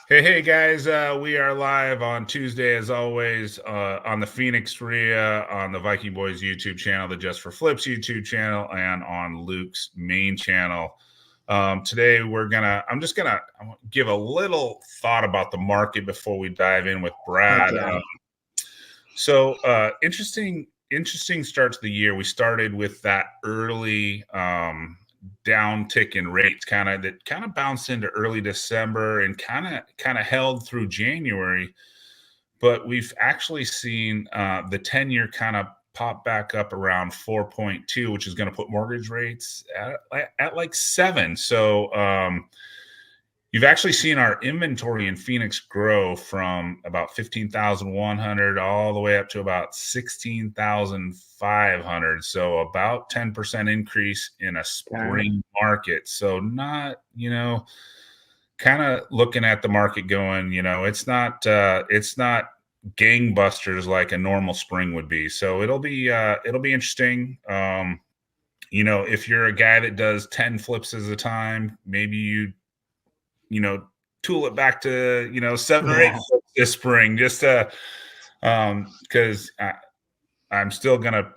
Hey guys, we are live on Tuesday as always on the Phoenix RIA, on the Viking Boys YouTube channel, the Just for Flips YouTube channel, and on Luke's main channel. Today I'm just gonna give a little thought about the market before we dive in with Brad. Interesting start to the year. We started with that early downtick in rates that kind of bounced into early December and kind of held through January, but we've actually seen the 10-year kind of pop back up around 4.2, which is going to put mortgage rates at like 7. So you've actually seen our inventory in Phoenix grow from about 15,100 all the way up to about 16,500. So about 10% increase in a spring market. So not, kind of looking at the market going, it's not gangbusters like a normal spring would be. So it'll be interesting. If you're a guy that does 10 flips at a time, maybe you tool it back to 7 or 8 this spring, just because I'm still gonna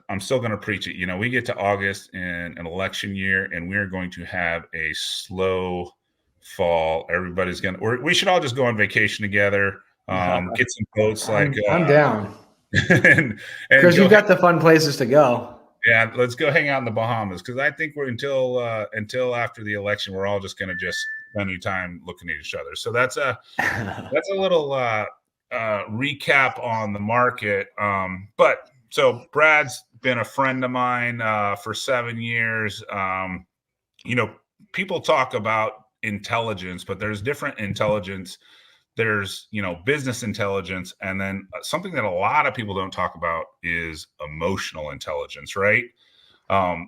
preach it. We get to August in an election year, and we're going to have a slow fall. Everybody's we should all just go on vacation together, get some boats. I'm down. and because you got the fun places to go. Yeah, let's go hang out in the Bahamas, because I think we're until after the election, we're all just going to spend any time looking at each other. So that's a little recap on the market. So Brad's been a friend of mine for 7 years. People talk about intelligence, but there's different intelligence. There's business intelligence, and then something that a lot of people don't talk about is emotional intelligence, right?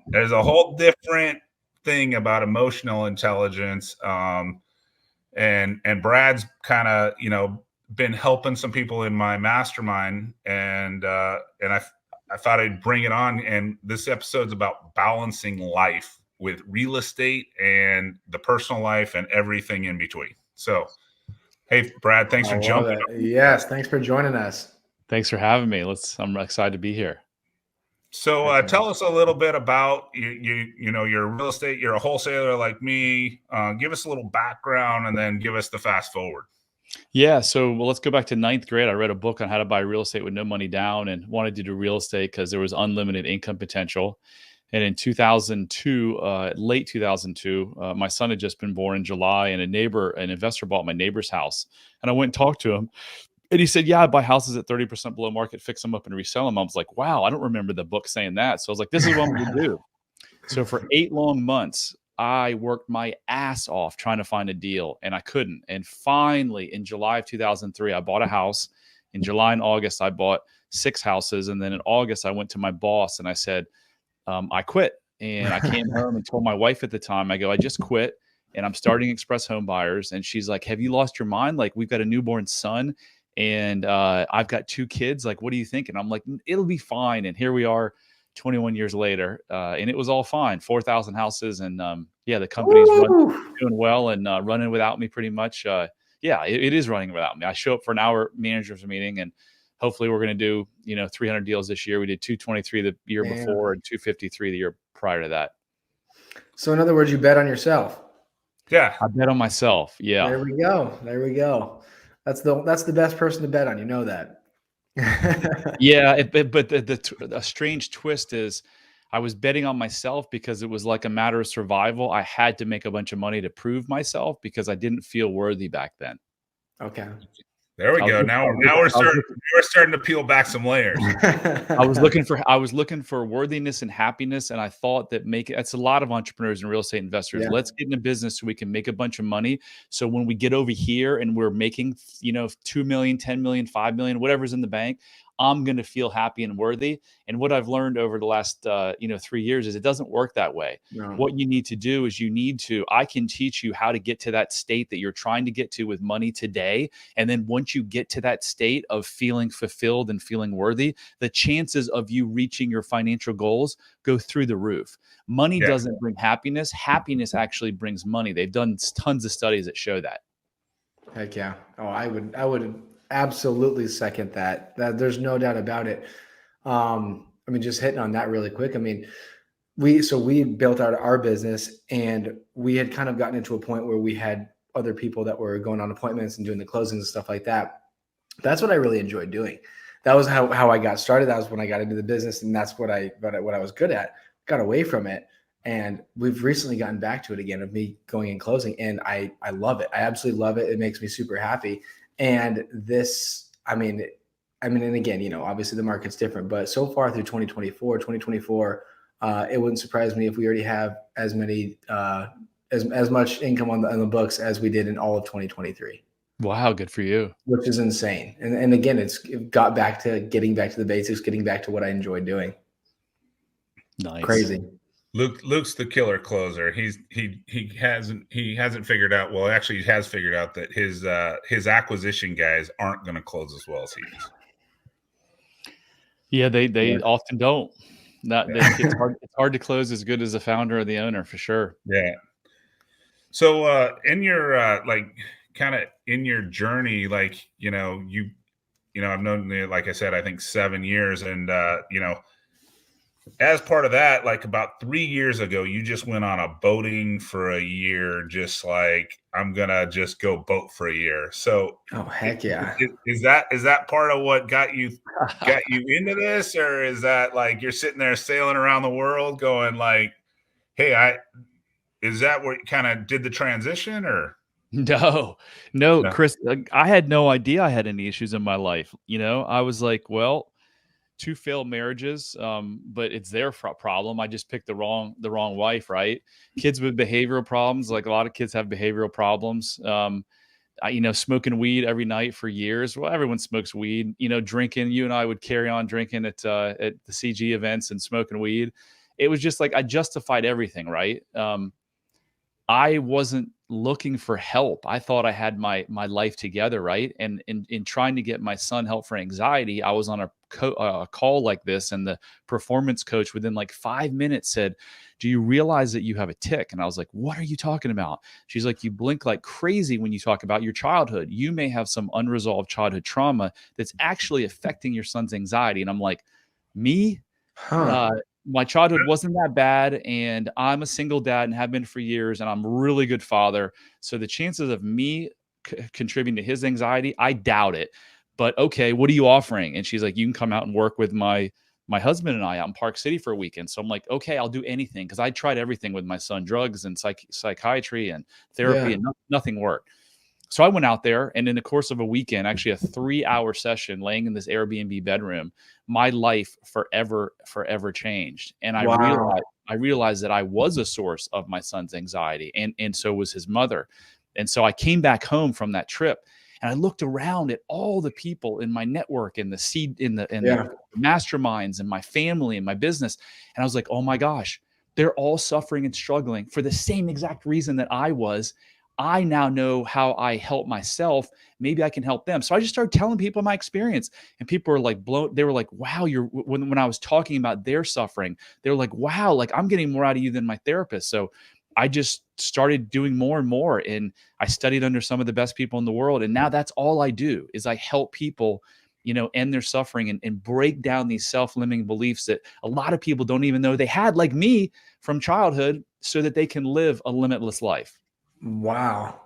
There's a whole different thing about emotional intelligence, and Brad's kind of been helping some people in my mastermind, and I thought I'd bring it on. And this episode's about balancing life with real estate and the personal life and everything in between. So hey, Brad, thanks for jumping. Yes, thanks for joining us. Thanks for having me. I'm excited to be here. So tell us a little bit about your real estate. You're a wholesaler like me. Give us a little background, and then give us the fast forward. Yeah. So let's go back to 9th grade. I read a book on how to buy real estate with no money down, and wanted to do real estate because there was unlimited income potential. And in 2002, late 2002, my son had just been born in July, and an investor bought my neighbor's house. And I went and talked to him, and he said, yeah, I buy houses at 30% below market, fix them up and resell them. I was like, wow, I don't remember the book saying that. So I was like, this is what I'm going to do. So for 8 long months, I worked my ass off trying to find a deal, and I couldn't. And finally, in July of 2003, I bought a house. In July and August, I bought 6 houses. And then in August, I went to my boss and I said, I quit. And I came home and told my wife at the time, I go, I just quit and I'm starting Express Home Buyers. And she's like, have you lost your mind? Like, we've got a newborn son and I've got 2 kids. Like, what do you think? And I'm like, it'll be fine. And here we are 21 years later. And it was all fine. 4,000 houses. And the company's doing well and running without me pretty much. It is running without me. I show up for an hour manager's meeting, and hopefully we're going to do, 300 deals this year. We did 223 the year before and 253 the year prior to that. So in other words, you bet on yourself. Yeah. I bet on myself. Yeah. There we go. That's the best person to bet on. You know that. Yeah. But the strange twist is I was betting on myself because it was like a matter of survival. I had to make a bunch of money to prove myself because I didn't feel worthy back then. Okay. There we go. Now we're starting to peel back some layers. I was looking for worthiness and happiness, and I thought that that's a lot of entrepreneurs and real estate investors. Yeah. Let's get in a business so we can make a bunch of money. So when we get over here and we're making, 2 million, 10 million, 5 million, whatever's in the bank, I'm going to feel happy and worthy. And what I've learned over the last 3 years is it doesn't work that way. No. What you need to do is I can teach you how to get to that state that you're trying to get to with money today. And then once you get to that state of feeling fulfilled and feeling worthy, the chances of you reaching your financial goals go through the roof. Money Yeah. doesn't bring happiness. Happiness actually brings money. They've done tons of studies that show that. Heck yeah. Oh, I would absolutely second that. There's no doubt about it. I mean, just hitting on that really quick. I mean, we built out our business, and we had kind of gotten into a point where we had other people that were going on appointments and doing the closings and stuff like that. That's what I really enjoyed doing. That was how I got started. That was when I got into the business, and that's what I was good at. Got away from it, and we've recently gotten back to it again, of me going and closing, and I love it. I absolutely love it. It makes me super happy. And this, I mean, and again, obviously the market's different, but so far through 2024, it wouldn't surprise me if we already have as many, as much income on the books as we did in all of 2023. Wow, good for you. Which is insane. And again, it got back to getting back to the basics, getting back to what I enjoy doing. Nice. Crazy. Luke's the killer closer. He hasn't figured out. Well, actually, he has figured out that his acquisition guys aren't going to close as well as he is. Yeah, they often don't. It's hard to close as good as the founder or the owner, for sure. Yeah. So in your kind of in your journey, I've known you, like I said, I think 7 years, and as part of that, like about 3 years ago, you just went on a boating for a year, just like, I'm gonna just go boat for a year. So, oh heck yeah, is that part of what got you into this, or is that like you're sitting there sailing around the world, going like, hey, is that what kind of did the transition, or? No, Chris, I had no idea I had any issues in my life. I was like, well, 2 failed marriages, but it's their problem. I just picked the wrong wife, right? Kids with behavioral problems, like a lot of kids have behavioral problems. Smoking weed every night for years. Well, everyone smokes weed. Drinking. You and I would carry on drinking at the CG events and smoking weed. It was just like I justified everything, right? I wasn't looking for help. I thought I had my life together, right? And in trying to get my son help for anxiety, I was on a call like this, and the performance coach within like 5 minutes said, "Do you realize that you have a tic?" And I was like, "What are you talking about?" She's like, "You blink like crazy when you talk about your childhood. You may have some unresolved childhood trauma that's actually affecting your son's anxiety." And I'm like, "Me? My childhood wasn't that bad, and I'm a single dad and have been for years, and I'm a really good father. So the chances of me contributing to his anxiety, I doubt it. But okay, what are you offering?" And she's like, "You can come out and work with my husband and I out in Park City for a weekend." So I'm like, "Okay, I'll do anything," because I tried everything with my son, drugs and psychiatry and therapy, and nothing worked. So I went out there, and in the course of a weekend, actually a 3-hour session, laying in this Airbnb bedroom, my life forever changed. And I realized that I was a source of my son's anxiety, and so was his mother. And so I came back home from that trip, and I looked around at all the people in my network, and the masterminds, and my family and my business, and I was like, "Oh my gosh, they're all suffering and struggling for the same exact reason that I was. I now know how I help myself. Maybe I can help them." So I just started telling people my experience, and people were like blown. They were like, "Wow, when I was talking about their suffering, they were like, wow, like I'm getting more out of you than my therapist." So I just started doing more and more, and I studied under some of the best people in the world. And now that's all I do, is I help people, end their suffering, and break down these self-limiting beliefs that a lot of people don't even know they had, like me, from childhood, so that they can live a limitless life. Wow.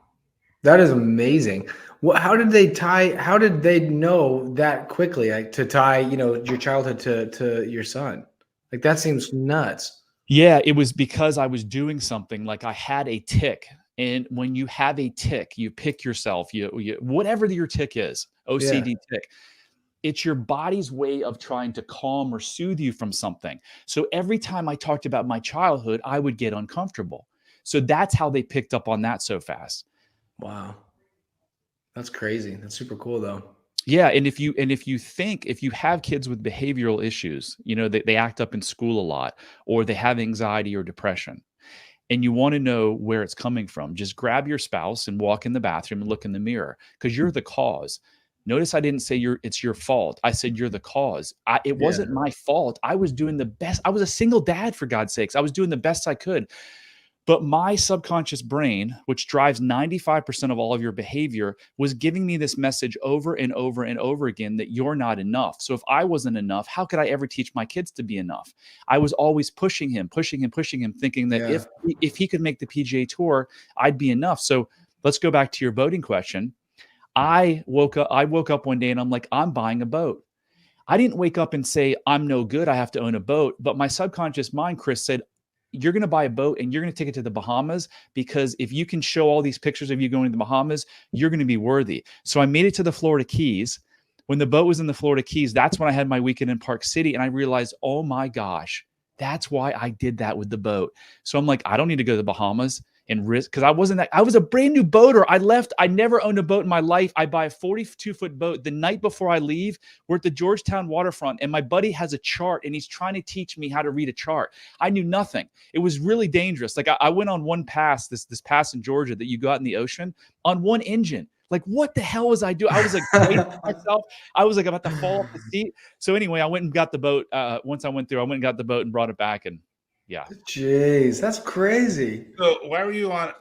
That is amazing. How did they know that quickly, like to tie, your childhood to your son? Like that seems nuts. Yeah, it was because I was doing something, like I had a tic. And when you have a tic, you pick yourself, you whatever your tic is, OCD tic, it's your body's way of trying to calm or soothe you from something. So every time I talked about my childhood, I would get uncomfortable. So that's how they picked up on that so fast. Wow. That's crazy. That's super cool though. Yeah, and if you have kids with behavioral issues, they act up in school a lot, or they have anxiety or depression, and you want to know where it's coming from, just grab your spouse and walk in the bathroom and look in the mirror, because you're the cause. Notice I didn't say it's your fault. I said you're the cause. It Yeah. wasn't my fault. I was doing the best. I was a single dad, for God's sakes. I was doing the best I could. But my subconscious brain, which drives 95% of all of your behavior, was giving me this message over and over and over again that you're not enough. So if I wasn't enough, how could I ever teach my kids to be enough? I was always pushing him, thinking that Yeah. if he could make the PGA Tour, I'd be enough. So let's go back to your boating question. I woke up one day and I'm like, I'm buying a boat. I didn't wake up and say, I'm no good, I have to own a boat. But my subconscious mind, Chris, said, you're going to buy a boat and you're going to take it to the Bahamas, because if you can show all these pictures of you going to the Bahamas, you're going to be worthy. So I made it to the Florida Keys. When the boat was in the Florida Keys, that's when I had my weekend in Park City. And I realized, oh my gosh, that's why I did that with the boat. So I'm like, I don't need to go to the Bahamas and risk, because I was a brand new boater. I never owned a boat in my life. I buy a 42-foot boat. The night before I leave, we're at the Georgetown waterfront, and my buddy has a chart and he's trying to teach me how to read a chart. I knew nothing. It was really dangerous. Like I went on one pass, this pass in Georgia that you got in the ocean, on one engine. Like, what the hell was I doing? I was like, myself. I was like about to fall off the seat. So anyway, I went and got the boat. Once I went through, I went and got the boat and brought it back. And yeah. Jeez, that's crazy. So why were you on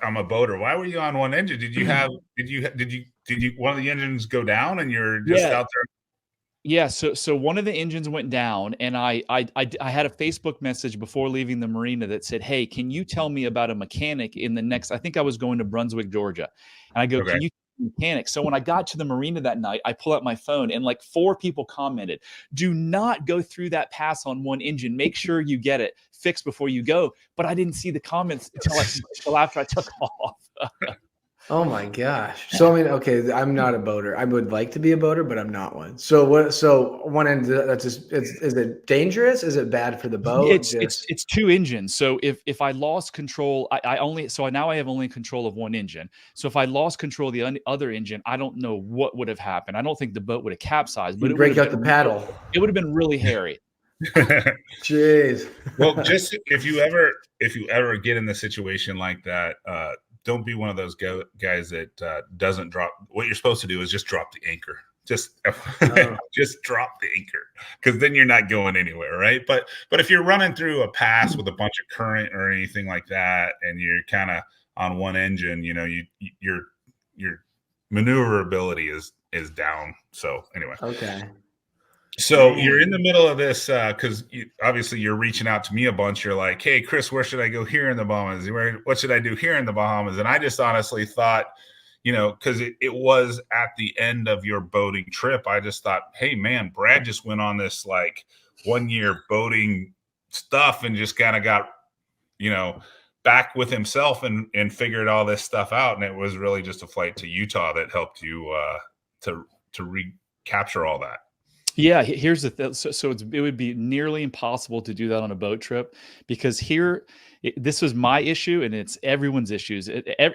I'm a boater. Why were you on one engine? Did you one of the engines go down and you're just out there? Yeah, so one of the engines went down, and I had a Facebook message before leaving the marina that said, "Hey, can you tell me about a mechanic in the next?" I think I was going to Brunswick, Georgia, and I go, Okay. "Can you tell me a mechanic?" So when I got to the marina that night, I pull out my phone, and like 4 people commented, "Do not go through that pass on one engine. Make sure you get it fixed before you go." But I didn't see the comments until after I took off. Oh my gosh. So I mean, okay, I'm not a boater. I would like to be a boater, but I'm not one. So what? So one end, that's just, is it dangerous? Is it bad for the boat? It's 2 engines. So if I lost control, now I have only control of one engine. So if I lost control of the other engine, I don't know what would have happened. I don't think the boat would have capsized, but You break out the paddle. It would have been really hairy. Jeez. Well, just if you ever get in the situation like that, don't be one of those guys that doesn't drop. What you're supposed to do is just drop the anchor. Just drop the anchor, because then you're not going anywhere, right? But if you're running through a pass with a bunch of current or anything like that, and you're kind of on one engine, your maneuverability is down. So anyway, Okay. so you're in the middle of this because obviously you're reaching out to me a bunch. You're like, "Hey, Chris, where should I go here in the Bahamas? What should I do here in the Bahamas?" And I just honestly thought, because it was at the end of your boating trip, I just thought, hey, man, Brad just went on this like 1-year boating stuff and just kind of got, back with himself and figured all this stuff out. And it was really just a flight to Utah that helped you to recapture all that. Yeah, here's the thing. So it would be nearly impossible to do that on a boat trip, because this was my issue, and it's everyone's issues.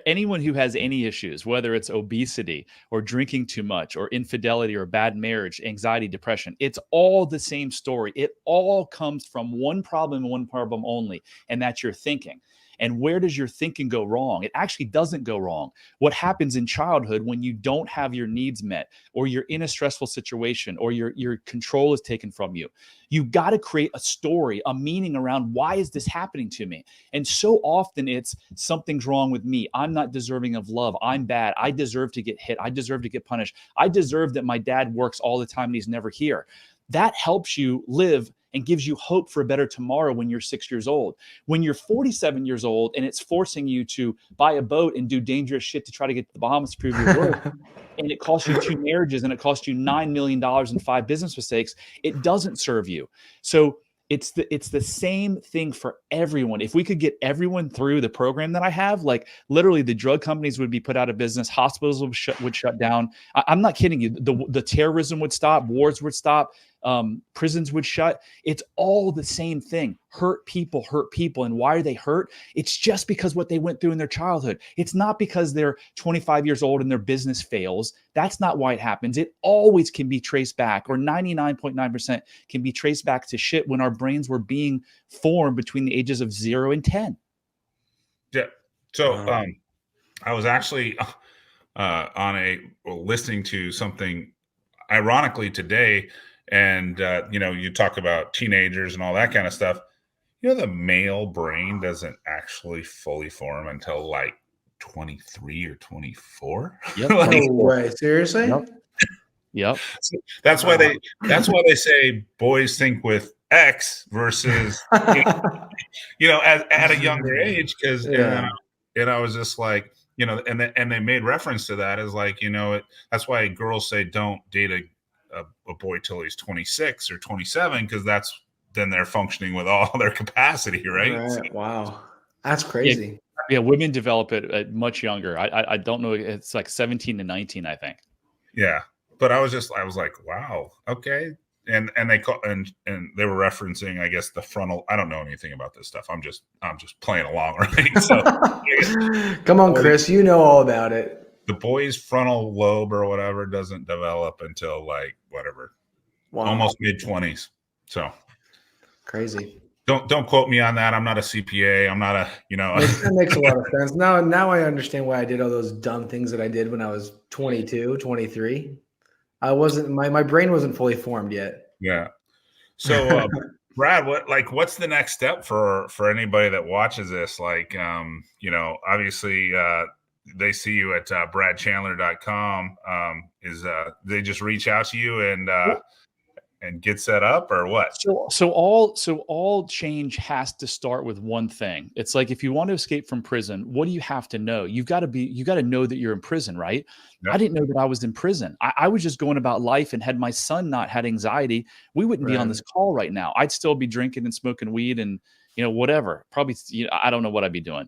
Anyone who has any issues, whether it's obesity or drinking too much or infidelity or bad marriage, anxiety, depression, it's all the same story. It all comes from one problem and one problem only, and that's your thinking. And where does your thinking go wrong? It actually doesn't go wrong. What happens in childhood when you don't have your needs met, or you're in a stressful situation, or your control is taken from you? You've got to create a story, a meaning around, why is this happening to me? And so often it's, something's wrong with me. I'm not deserving of love. I'm bad. I deserve to get hit. I deserve to get punished. I deserve that my dad works all the time and he's never here. That helps you live and gives you hope for a better tomorrow when you're 6 years old. When you're 47 years old and it's forcing you to buy a boat and do dangerous shit to try to get to the Bahamas to prove your worth, and it costs you 2 marriages and it costs you $9 million and 5 business mistakes, it doesn't serve you. So it's the same thing for everyone. If we could get everyone through the program that I have, like literally the drug companies would be put out of business, hospitals would shut down. I'm not kidding you. The terrorism would stop, wars would stop, prisons would shut. It's all the same thing. Hurt people. And why are they hurt? It's just because what they went through in their childhood. It's not because they're 25 years old and their business fails. That's not why it happens. It always can be traced back, or 99.9% can be traced back to shit when our brains were being formed between the ages of 0 and 10. Yeah. So I was actually listening to something ironically today, and you talk about teenagers and all that kind of stuff. The male brain doesn't actually fully form until like 23 or 24. Yep. No way. Seriously? Yep. So that's why they say boys think with X versus at a younger age, because and I was just like, and they made reference to that as like, that's why girls say don't date a boy till he's 26 or 27, because then they're functioning with all their capacity, right? So, wow, that's crazy. Yeah, women develop it at much younger. I don't know. It's like 17 to 19, I think. Yeah, but I was like, wow, okay. And they they were referencing, I guess, the frontal. I don't know anything about this stuff. I'm just playing along, right? So, come on, Chris, you know all about it. The boy's frontal lobe or whatever doesn't develop until like whatever, almost mid-20s. So crazy. Don't quote me on that. I'm not a CPA. I'm not a That makes a lot of sense. Now I understand why I did all those dumb things that I did when I was 22, 23. I wasn't my brain wasn't fully formed yet. Yeah. So Brad, what's the next step for anybody that watches this? Like obviously they see you at bradchandler.com. They just reach out to you and get set up, or what? So all change has to start with one thing. It's like, if you want to escape from prison, what do you have to know? You got to know that you're in prison, right? Yeah. I didn't know that I was in prison. I was just going about life, and had my son not had anxiety, we wouldn't be on this call right now. I'd still be drinking and smoking weed and whatever. Probably, I don't know what I'd be doing.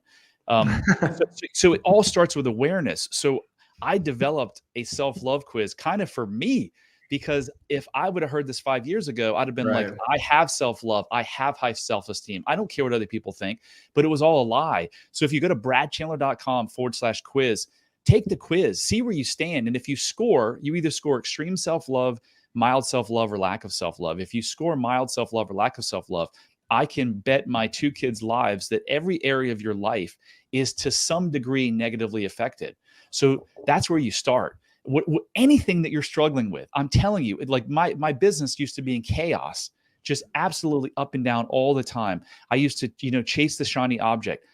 So it all starts with awareness. So I developed a self-love quiz kind of for me, because if I would have heard this 5 years ago, I'd have been like, I have self-love. I have high self-esteem. I don't care what other people think, but it was all a lie. So if you go to bradchandler.com/quiz, take the quiz, see where you stand. And if you score, you either score extreme self-love, mild self-love, or lack of self-love. If you score mild self-love or lack of self-love, I can bet my 2 kids' lives that every area of your life is to some degree negatively affected. So that's where you start. Anything that you're struggling with, I'm telling you, like my business used to be in chaos, just absolutely up and down all the time. I used to, chase the shiny object,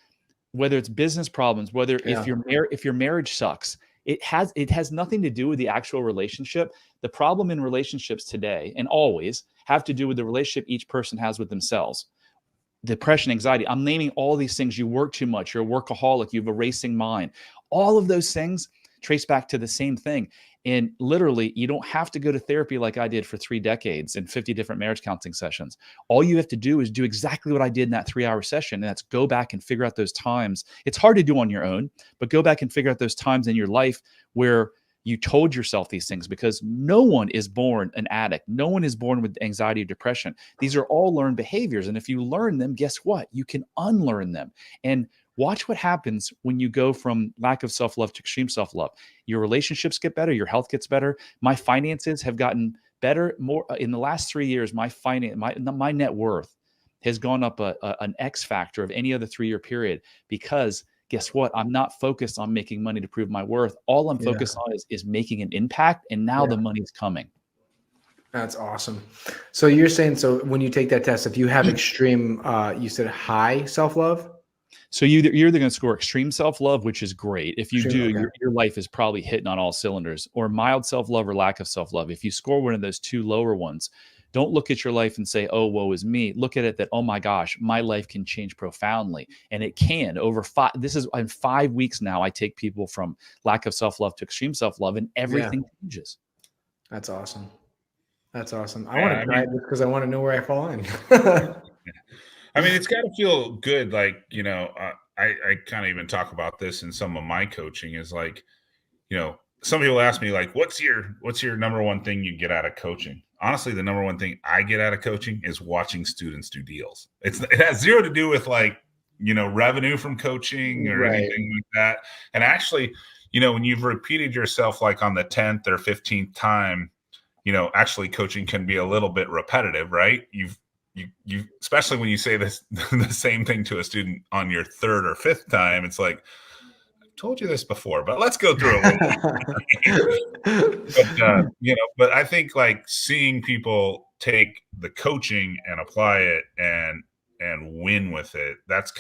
whether it's business problems, whether if your marriage sucks, it has nothing to do with the actual relationship. The problem in relationships today, and always, have to do with the relationship each person has with themselves. Depression, anxiety, I'm naming all these things. You work too much, you're a workaholic, you have a racing mind. All of those things trace back to the same thing. And literally, you don't have to go to therapy like I did for 3 decades and 50 different marriage counseling sessions. All you have to do is do exactly what I did in that 3-hour session. And that's go back and figure out those times. It's hard to do on your own, but go back and figure out those times in your life where you told yourself these things, because no one is born an addict. No one is born with anxiety or depression. These are all learned behaviors. And if you learn them, guess what? You can unlearn them. And watch what happens when you go from lack of self-love to extreme self-love. Your relationships get better. Your health gets better. My finances have gotten better. More in the last 3 years, my net worth has gone up an X factor of any other 3-year period, because guess what? I'm not focused on making money to prove my worth. All I'm focused on is making an impact. And now the money's coming. That's awesome. So you're saying, so when you take that test, if you have extreme, you said high self-love? So you're either going to score extreme self-love, which is great. If you do, your life is probably hitting on all cylinders, or mild self-love or lack of self-love. If you score one of those 2 lower ones, don't look at your life and say, oh, woe is me. Look at it that, oh my gosh, my life can change profoundly. And it can this is in 5 weeks now. I take people from lack of self-love to extreme self-love, and everything changes. That's awesome. That's awesome. I want to try it just because I want to know where I fall in. I mean, it's got to feel good. Like, I kind of even talk about this in some of my coaching, is like, some people ask me like, what's your number one thing you get out of coaching? honestly, the number one thing I get out of coaching is watching students do deals. It has zero to do with like, revenue from coaching or Right. anything like that. And actually, when you've repeated yourself like on the 10th or 15th time, actually coaching can be a little bit repetitive, right? You especially when you say this the same thing to a student on your third or fifth time, it's like, I've told you this before, but let's go through it but I think like seeing people take the coaching and apply it and win with it, that's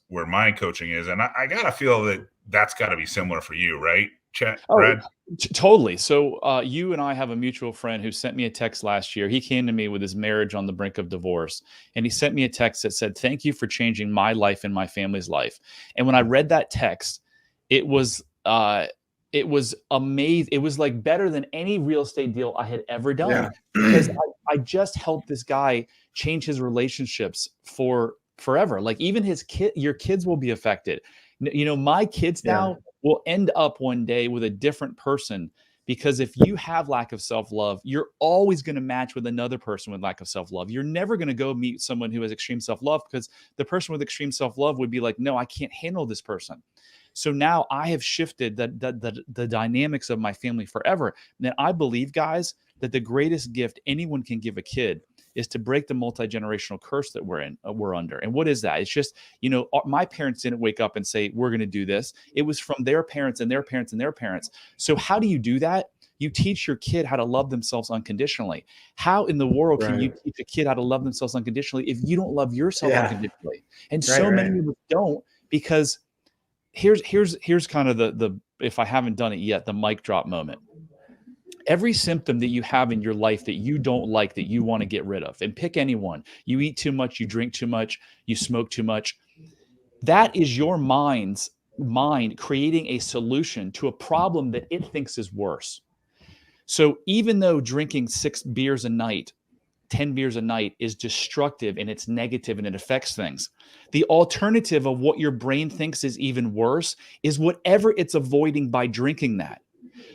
where my coaching is. And I gotta feel that that's got to be similar for you, right, Oh, Brad? totally. So you and I have a mutual friend who sent me a text last year. He came to me with his marriage on the brink of divorce, and he sent me a text that said, "Thank you for changing my life and my family's life." And when I read that text, it was amazing. It was like better than any real estate deal I had ever done Yeah. because I just helped this guy change his relationships for forever. Like even your kids will be affected. My kids Yeah. now will end up one day with a different person because if you have lack of self-love, you're always going to match with another person with lack of self-love. You're never going to go meet someone who has extreme self-love because the person with extreme self-love would be like, no, I can't handle this person. So now I have shifted the dynamics of my family forever. And I believe, guys, that the greatest gift anyone can give a kid is to break the multi-generational curse that we're under. And what is that? It's just, my parents didn't wake up and say, we're going to do this. It was from their parents and their parents and their parents. So how do you do that? You teach your kid how to love themselves unconditionally. How in the world can you teach a kid how to love themselves unconditionally if you don't love yourself unconditionally? And so many of us don't, because here's kind of the if I haven't done it yet, the mic drop moment. Every symptom that you have in your life that you don't like, that you want to get rid of, and pick anyone. You eat too much, you drink too much, you smoke too much. That is your mind creating a solution to a problem that it thinks is worse. So even though drinking 6 beers a night, 10 beers a night is destructive and it's negative and it affects things, the alternative of what your brain thinks is even worse is whatever it's avoiding by drinking that.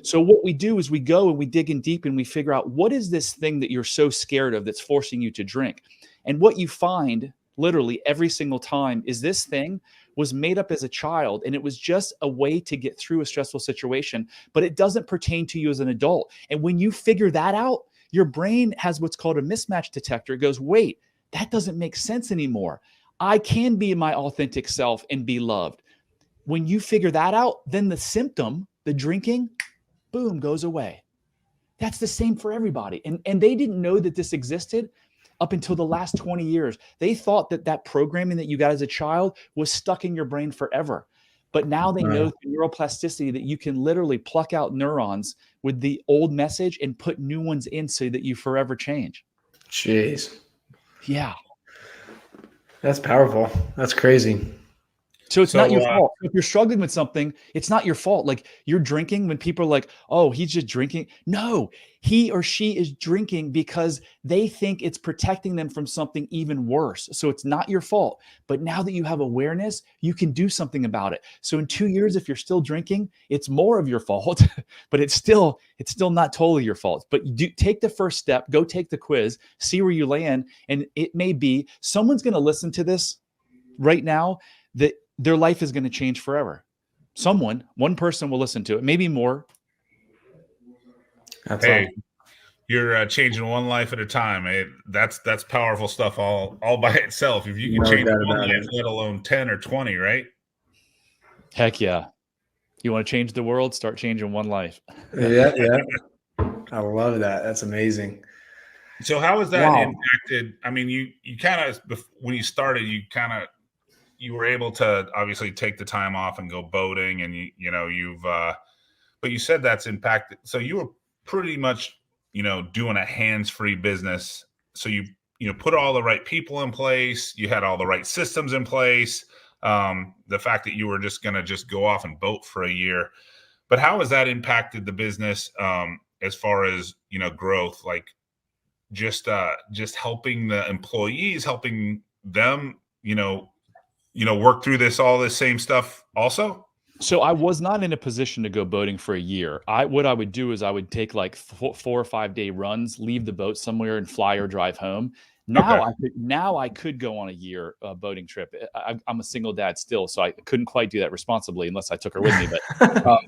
So what we do is we go and we dig in deep and we figure out, what is this thing that you're so scared of that's forcing you to drink? And what you find literally every single time is this thing was made up as a child, and it was just a way to get through a stressful situation, but it doesn't pertain to you as an adult. And when you figure that out, your brain has what's called a mismatch detector. It goes, wait, that doesn't make sense anymore. I can be my authentic self and be loved. When you figure that out, then the symptom, the drinking, boom, goes away. That's the same for everybody. And they didn't know that this existed up until the last 20 years. They thought that programming that you got as a child was stuck in your brain forever. But now they know through neuroplasticity that you can literally pluck out neurons with the old message and put new ones in so that you forever change. Jeez. Yeah. That's powerful. That's crazy. So it's not your fault. If you're struggling with something, it's not your fault. Like you're drinking when people are like, oh, he's just drinking. No, he or she is drinking because they think it's protecting them from something even worse. So it's not your fault. But now that you have awareness, you can do something about it. So in 2 years, if you're still drinking, it's more of your fault, but it's still not totally your fault. But take the first step, go take the quiz, see where you land. And it may be someone's going to listen to this right now that their life is going to change forever. One person will listen to it, maybe more. That's awesome. You're changing one life at a time. That's powerful stuff all by itself. If you can change one life, let alone 10 or 20, right? Heck yeah. You want to change the world? Start changing one life. Yeah. I love that. That's amazing. So how has that impacted? I mean, you kind of, when you started, you were able to obviously take the time off and go boating, and but you said that's impacted. So you were pretty much, doing a hands-free business. So you put all the right people in place. You had all the right systems in place. The fact that you were just going to go off and boat for a year, but how has that impacted the business as far as, growth? Like just helping the employees, helping them, work through all this same stuff also? So I was not in a position to go boating for a year. What I would do is I would take like 4 or 5 day runs, leave the boat somewhere, and fly or drive home. Okay. Now I could go on a year boating trip. I'm a single dad still, so I couldn't quite do that responsibly unless I took her with me. But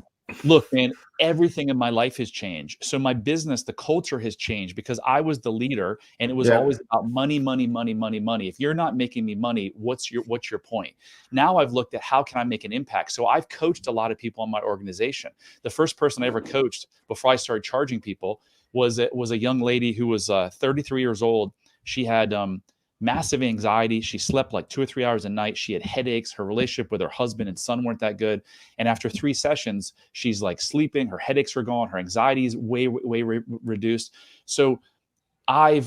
look, man, everything in my life has changed. So my business, the culture has changed because I was the leader, and it was Yeah. always about money, money, money, money, money. If you're not making me money, what's your point? Now I've looked at how can I make an impact. So I've coached a lot of people in my organization. The first person I ever coached before I started charging people was a young lady who was 33 years old. She had massive anxiety. She slept like 2 or 3 hours a night. She had headaches. Her relationship with her husband and son weren't that good. And after 3 sessions, she's like sleeping. Her headaches are gone. Her anxiety is way reduced. So I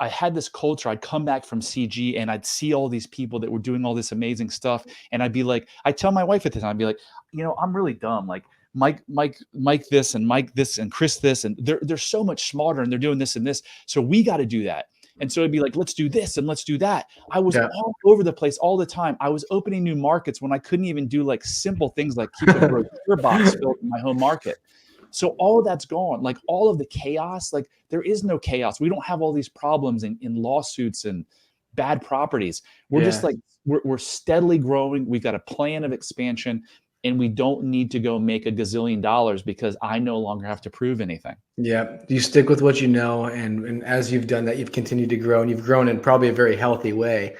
had this culture. I'd come back from CG and I'd see all these people that were doing all this amazing stuff, and I'd be like, I tell my wife at the time, I'd be like, I'm really dumb. Like Mike this and Mike this and Chris this, and they're so much smarter and they're doing this and this. So we got to do that. And so it'd be like, let's do this and let's do that. I was Yeah. all over the place all the time. I was opening new markets when I couldn't even do like simple things like keep a brochure box filled in my home market. So all of that's gone. Like all of the chaos, like there is no chaos. We don't have all these problems in lawsuits and bad properties. We're just Yeah. like, we're steadily growing. We've got a plan of expansion, and we don't need to go make a gazillion dollars because I no longer have to prove anything. Yeah. You stick with what you know, and as you've done that, you've continued to grow, and you've grown in probably a very healthy way,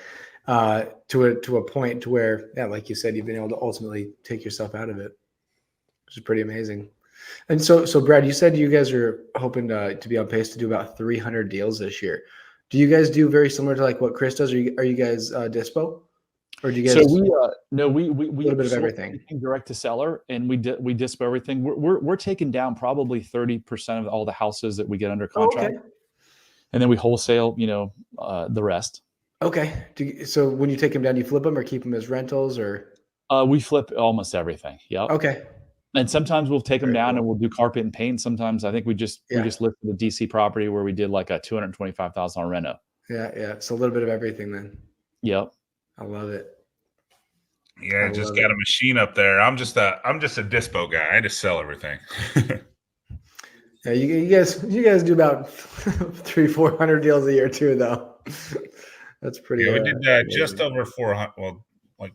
to a point to where, yeah, like you said, you've been able to ultimately take yourself out of it, which is pretty amazing. And so Brad, you said you guys are hoping to be on pace to do about 300 deals this year. Do you guys do very similar to like what Chris does? Are you guys dispo, or do you So guys we no a we little bit of source everything? everything direct to seller, and we dispo everything. We're taking down probably 30% of all the houses that we get under Oh, contract, okay. and then we wholesale, the rest. Okay. So when you take them down, you flip them or keep them as rentals, or? We flip almost everything. Yep. Okay. And sometimes we'll take them Very down and cool. we'll do carpet and paint. Sometimes I think we just Yeah. listed a DC property where we did like a $225,000 reno. Yeah. Yeah. So a little bit of everything then. Yep. I love it. Yeah, I just love got it. a machine up there. I'm just a dispo guy. I just sell everything. Yeah. You guys do about 300-400 deals a year too, though. That's pretty. Yeah, we did just Amazing. over 400. Well, like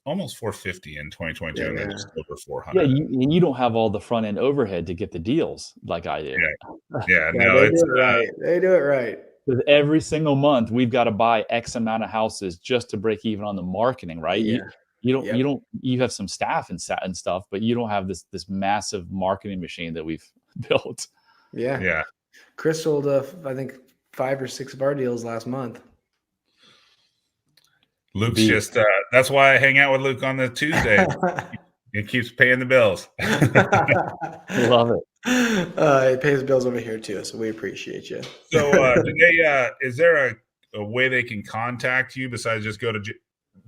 almost 450 in 2022, Yeah. and then Yeah. just over Yeah. 400. You don't have all the front end overhead to get the deals like I do. Yeah, yeah. Yeah. No, They it's do it right. They do it right. Because every single month we've got to buy X amount of houses just to break even on the marketing, right? Yeah. Yep. You have some staff and stuff, but you don't have this massive marketing machine that we've built. Yeah. yeah. Chris sold, I think 5 or 6 of our deals last month. Luke's Beef. just that's why I hang out with Luke on the Tuesdays. He keeps paying the bills. Love it. It pays bills over here too, so we appreciate you. So, do they? Is there a way they can contact you besides just go to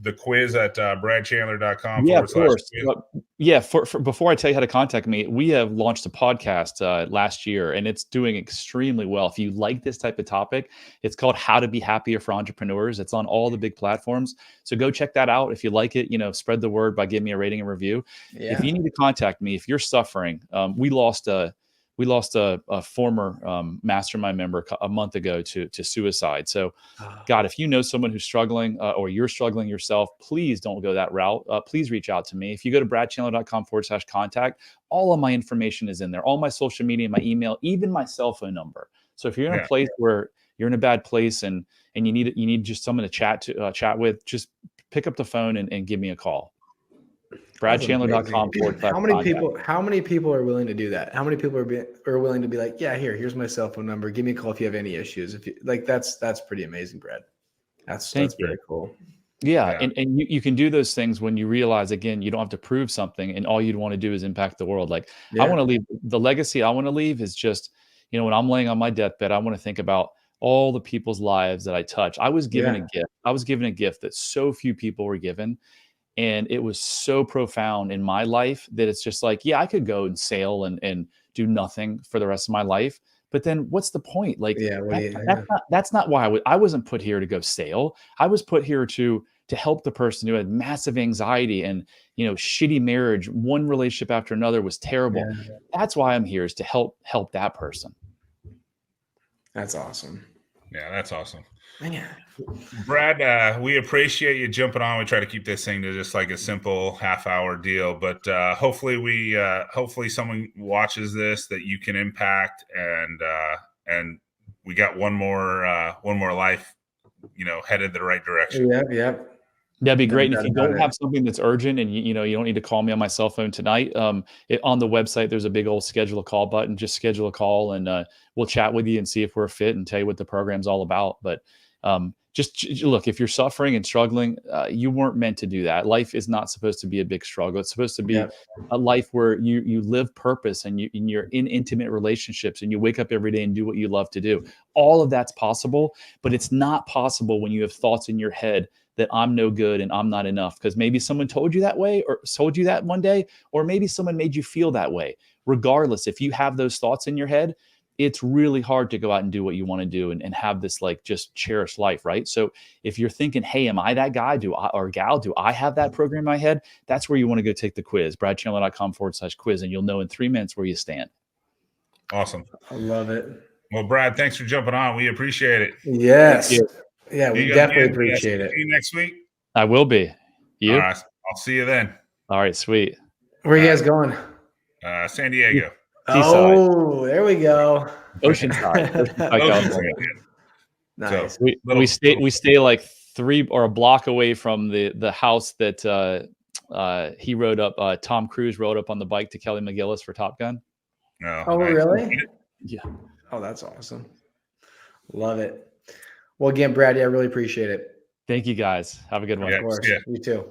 the quiz at bradchandler.com Yeah, of course. /quiz? Yeah, for before I tell you how to contact me, we have launched a podcast last year, and it's doing extremely well. If you like this type of topic, it's called How to Be Happier for Entrepreneurs. It's on all the big platforms. So go check that out. If you like it, spread the word by giving me a rating and review. Yeah. If you need to contact me, if you're suffering, we lost a former mastermind member a month ago to suicide. So God, if you know someone who's struggling or you're struggling yourself, please don't go that route. Please reach out to me. If you go to bradchandler.com/contact, all of my information is in there, all my social media, my email, even my cell phone number. So if you're in a place where you're in a bad place and you need just someone to chat with, just pick up the phone and give me a call. bradchandler.com/contact. How many people are willing to do that? How many people are willing to be like, yeah, here's my cell phone number. Give me a call if you have any issues. If you like, that's pretty amazing, Brad. That's very cool. Yeah. And you can do those things when you realize, again, you don't have to prove something and all you'd want to do is impact the world. Like I want to leave the legacy I want to leave is just, when I'm laying on my deathbed, I want to think about all the people's lives that I touch. I was given a gift. I was given a gift that so few people were given. And it was so profound in my life that it's just like, yeah, I could go and sail and do nothing for the rest of my life. But then what's the point? Like, that's not why I wasn't put here to go sail. I was put here to to help the person who had massive anxiety and, shitty marriage, one relationship after another was terrible. Yeah. That's why I'm here, is to help that person. That's awesome. Yeah, that's awesome. Man. Brad, we appreciate you jumping on. We try to keep this thing to just like a simple half-hour deal, but hopefully someone watches this that you can impact, and we got one more life, headed the right direction. Yep. That'd be No great. And if doubt you about don't it. have something that's urgent, and you don't need to call me on my cell phone tonight, on the website, there's a big old schedule a call button. Just schedule a call, and we'll chat with you and see if we're a fit and tell you what the program's all about. But just look, if you're suffering and struggling, you weren't meant to do that. Life is not supposed to be a big struggle. It's supposed to be Yep. a life where you live purpose, and you're in intimate relationships, and you wake up every day and do what you love to do. All of that's possible, but it's not possible when you have thoughts in your head that I'm no good and I'm not enough, because maybe someone told you that way, or told you that one day, or maybe someone made you feel that way. Regardless, if you have those thoughts in your head, it's really hard to go out and do what you want to do, and have this like just cherished life, right? So if you're thinking, hey, am I that guy? Or gal? Do I have that program in my head? That's where you want to go take the quiz, bradchandler.com/quiz, and you'll know in 3 minutes where you stand. Awesome. I love it. Well, Brad, thanks for jumping on. We appreciate it. Yes. Thank Yeah, we You definitely again, appreciate it. see you next week. I will be. You? All right, I'll see you then. All right, sweet. Where are you guys going? San Diego. Seaside. Oh, there we go. Oceanside. California. Nice. So, We stay like 3 or a block away from the house that he rode up. Tom Cruise rode up on the bike to Kelly McGillis for Top Gun. no, Oh, nice. really? Yeah. Oh, that's awesome. Love it. Well, again, Brad, I really appreciate it. Thank you guys. Have a good one. Yeah, Of course. see ya. You too.